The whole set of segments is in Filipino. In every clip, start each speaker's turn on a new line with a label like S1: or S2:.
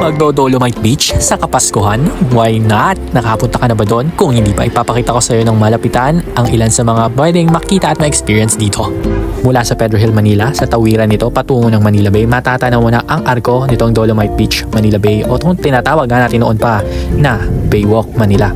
S1: Magdo-Dolomite Beach sa Kapaskuhan? Why not? Nakapunta ka na ba doon? Kung hindi pa, ipapakita ko sa iyo ng malapitan ang ilan sa mga pwedeng makita at ma-experience dito. Mula sa Pedro Hill, Manila, sa tawiran nito patungo ng Manila Bay, matatanaw mo na ang arko nitong Dolomite Beach, Manila Bay, o itong tinatawag natin noon pa na Baywalk, Manila.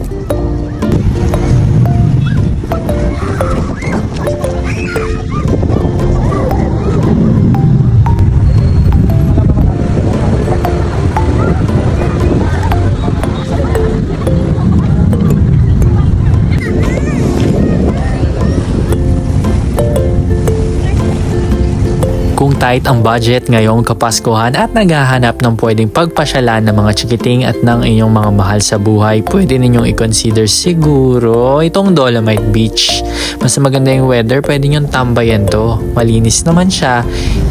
S1: Kung tight ang budget ngayong Kapaskuhan at naghahanap ng pwedeng pagpasyalan ng mga chikiting at ng inyong mga mahal sa buhay, pwede ninyong i-consider siguro itong Dolomite Beach. Mas maganda yung weather, pwede nyong tambayan to. Malinis naman siya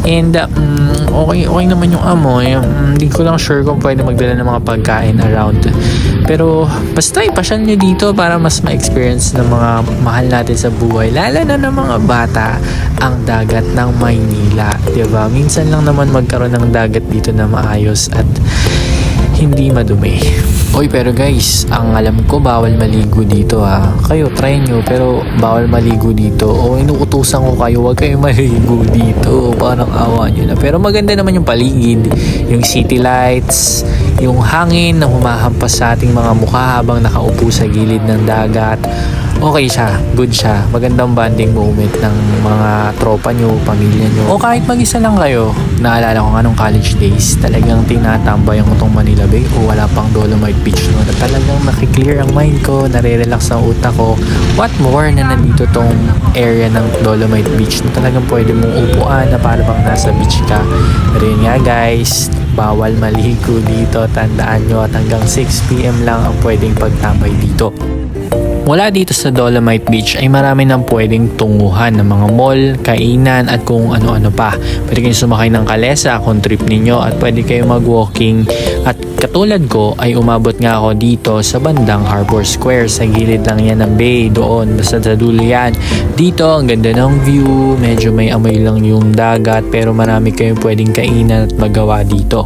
S1: and okay naman yung amoy. Hindi ko lang sure kung pwede magdala ng mga pagkain around. Pero basta ipasyal nyo dito para mas ma-experience ng mga mahal natin sa buhay, lalo na ng mga bata, ang dagat ng Maynila. Diba? Minsan lang naman magkaroon ng dagat dito na maayos at hindi madumi. Oy, pero guys, ang alam ko bawal maligo dito ha. Kayo, try nyo, pero bawal maligo dito. O inuutusan ko kayo, huwag kayo maligo dito. Parang awa nyo na. Pero maganda naman yung paligid, yung city lights, yung hangin na humahampas sa ating mga mukha habang nakaupo sa gilid ng dagat. Okay siya, good siya. Magandang bonding moment ng mga tropa nyo, pamilya nyo. O kahit mag-isa lang kayo. Naalala ko nga nung college days, talagang tinatambay ang itong Manila Bay o wala pang Dolomite Beach no. Na talagang nakiklear ang mind ko, nare-relax ang utak ko. What more na nandito tong area ng Dolomite Beach na talagang pwede mong upuan na para bang nasa beach ka. Pero yun nga guys, bawal maligo dito. Tandaan nyo at hanggang 6 PM lang ang pwedeng pagtambay dito. Mula dito sa Dolomite Beach ay marami nang pwedeng tunguhan ng mga mall, kainan at kung ano-ano pa. Pwede kayong sumakay ng kalesa kung trip ninyo at pwede kayong mag-walking. At katulad ko ay umabot nga ako dito sa bandang Harbor Square. Sa gilid lang yan ng bay doon. Basta sa dulo yan. Dito ang ganda ng view. Medyo may amoy lang yung dagat pero marami kayong pwedeng kainan at magawa dito.